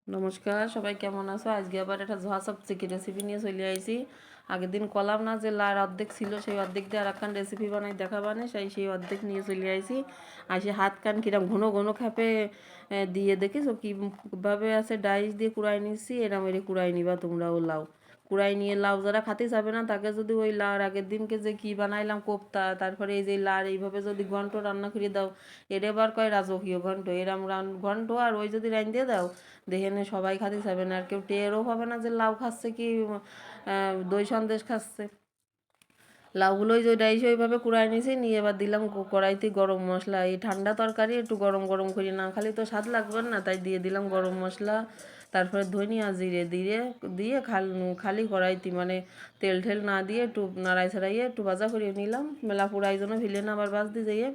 নমস্কার, সবাই কেমন আছো? আজকে আবার একটা ঝোয়া সবচেয়ে রেসিপি নিয়ে চলে আইছি। আগের দিন কলাম না যে লার অর্ধেক ছিল, সেই অর্ধেক দিয়ে আর একখান রেসিপি বানাই দেখাবানে, সেই অর্ধেক নিয়ে চলে আইছি। আসে হাত কান কিরম ঘন ঘন খাপে দিয়ে দেখিস কীভাবে আছে ডাইস দিয়ে কুড়াই নিচ্ছি, এরম এরে কুড়াই নিবা তোমরাও লাউ। কুড়াই নিয়ে লাউ যারা খাতে যাবে না তাকে যদি ওই লাউর আগের দিনকে যে কি বানাইলাম কোপ্তা, তারপরে এই যে লার এইভাবে যদি ঘন্ট রান্না করে দাও, এর এবার কয় রাজকীয় ঘন্ট, এরম ঘন্ট আর ওই যদি রান দিয়ে দাও দেখে নে সবাই খাতে যাবে না, আর কেউ টেরও পাবে না যে লাউ খাচ্ছে কি দই সন্দেশ খাচ্ছে। লাউগুলোই যে ডাইসে ওইভাবে কুড়াই নিয়েছি, নিয়ে এবার দিলাম কড়াইতে গরম মশলা। এই ঠান্ডা তরকারি একটু গরম গরম করি না খালি তো স্বাদ লাগবে না, তাই দিয়ে দিলাম গরম মশলা, তারপরে ধনিয়া জিরে দিয়ে দিয়ে খালি কড়াইতে মানে তেল ঠেল না দিয়ে একটু নাড়াই ছাড়াইয়ে একটু ভাজা করিয়ে নিলাম। মেলা পুরাই জন্য ভিলে না আবার ভাজতে যাইয়ে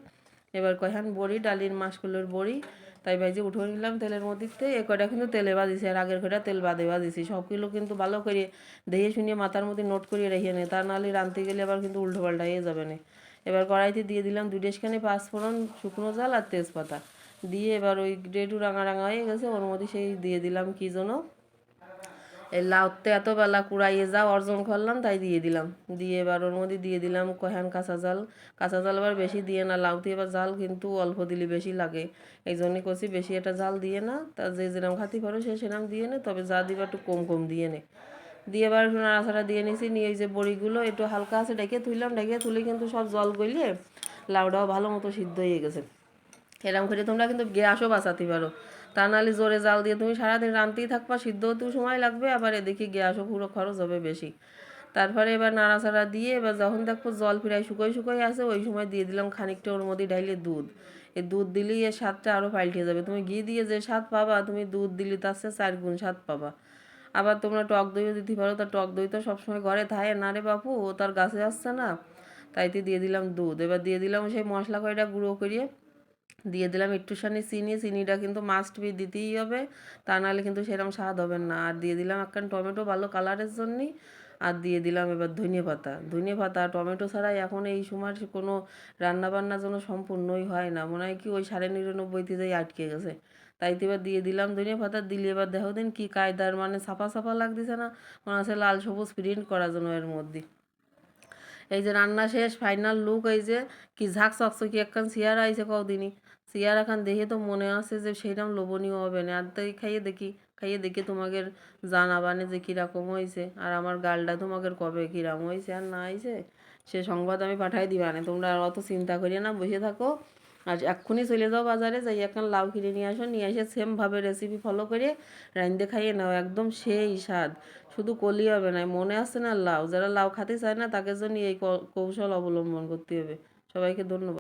এবার কয়খান বড়ি, ডালির মাসকলের বড়ি, তাই ভাইজি উঠে নিলাম তেলের মধ্যে। এ কয়টা কিন্তু তেলে বাজিছি, আর আগের কয়টা তেল বাদে বাজিছি। সবগুলো কিন্তু ভালো করে দেখে শুনিয়ে মাথার মধ্যে নোট করিয়ে রেখে নে, তা নাহলে রাঁধতে গেলে আবার কিন্তু উল্টো পাল্টা হয়ে যাবে না। এবার কড়াইতে দিয়ে দিলাম 2 পাঁচফোড়ন, শুকনো জাল আর তেজপাতা দিয়ে এবার ওই একটু রাঙা রাঙা হয়ে গেছে, ওর মধ্যে সেই দিয়ে দিলাম কি যেন এই লাউতে এত বেলা কুড়াইয়ে যা অর্জন করলাম তাই দিয়ে দিলাম। দিয়ে এবার ওর মধ্যে দিয়ে দিলাম কয়খান কাঁচা জাল। কাঁচা জাল আবার বেশি দিয়ে না, লাউতে এবার জাল কিন্তু অল্প দিলে বেশি লাগে, এই জন্যই করছি বেশি একটা জাল দিয়ে না। তা যে যেরকম খাতি পারো সে সেরকম দিয়ে নে, তবে যা দিবা একটু কম কম দিয়ে নে। দিয়ে এবার একটু নাড়াচাড়া দিয়ে নিয়েছি, নিয়ে এই যে বড়িগুলো একটু হালকা আছে ডেকে তুললাম, ডেকে তুলে কিন্তু সব জল গলিয়ে লাউটাও ভালো মতো সিদ্ধ হয়ে গেছে। এরকম করে তোমরা কিন্তু গ্যাসও বাঁচাতে পারো, তা নাহলে জোরে জাল দিয়ে তুমি সারাদিন রাঁধতেই থাকবা, সিদ্ধ হতেও সময় লাগবে, আবার এদিকে গ্যাসও পুরো খরচ হবে বেশি। তারপরে এবার নাড়াচাড়া দিয়ে এবার যখন দেখবো জল প্রায় শুকোয় শুকোয় আসে, ওই সময় দিয়ে দিলাম খানিকটা ওর মধ্যে ঢাইলে দুধ। এই দুধ দিলেই এর স্বাদটা আরও পাল্টে যাবে। তুমি ঘি দিয়ে যে স্বাদ পাবা, তুমি দুধ দিলে তার চেয়ে 4 গুণ স্বাদ পাবা। আবার তোমরা টক দইও দিতে পারো, তা টক দই তো সবসময় ঘরে থাকে না রে বাপু, ও তার গাছে আসছে না, তাইতে দিয়ে দিলাম দুধ। এবার দিয়ে দিলাম সেই মশলা কয়টা গুঁড়ো করিয়ে, দিয়ে দিলাম একটুখানি চিনি, চিনিটা কিন্তু মাস্ট বি দিতেই হবে, তা নাহলে কিন্তু সেরকম স্বাদ হবে না। আর দিয়ে দিলাম একখান টমেটো ভালো কালারের জন্যই, আর দিয়ে দিলাম এবার ধনিয়া পাতা। ধনিয়া পাতা টমেটো ছাড়াই এখন এই সময় কোনো রান্নাবান্নার জন্য সম্পূর্ণই হয় না, মনে হয় কি ওই 99.5-তে যাই আটকে গেছে। তাইতে এবার দিয়ে দিলাম ধনিয়া পাতা। দিলে এবার দেখো দিন কী কায়দার মানে ছাপা ছাপা লাগতেছে না, মনে হচ্ছে লাল সবুজ প্রিন্ট করার জন্য এর মধ্যে। এই যে রান্না শেষ ফাইনাল লুক, এই যে কি ঝাঁক চকচকি একখান চেয়ার আইছে কদিনই, চেয়ার এখন দেখে তো মনে আছে যে সেইরকম লোভনীয় হবে না। আর তাই খাইয়ে দেখি তোমাদের জানাবানে যে কীরকম হয়েছে, আর আমার গালটা তোমাদের কবে কীরকম হয়েছে আর না হয়েছে সে সংবাদ আমি পাঠাই দিবানে। তোমরা আর অত চিন্তা করিয়ে না, বসে থাকো আর এক্ষুনি চলে যাও বাজারে, যাই এখন লাউ কিনে নিয়ে আসো, নিয়ে এসে সেমভাবে রেসিপি ফলো করে রাঁধতে খাইয়ে নাও, একদম সেই স্বাদ। শুধু কলি হবে না, মনে আসছে না লাউ, যারা লাউ খেতে চায় না তাদের জন্য এই কৌশল অবলম্বন করতে হবে। সবাইকে ধন্যবাদ।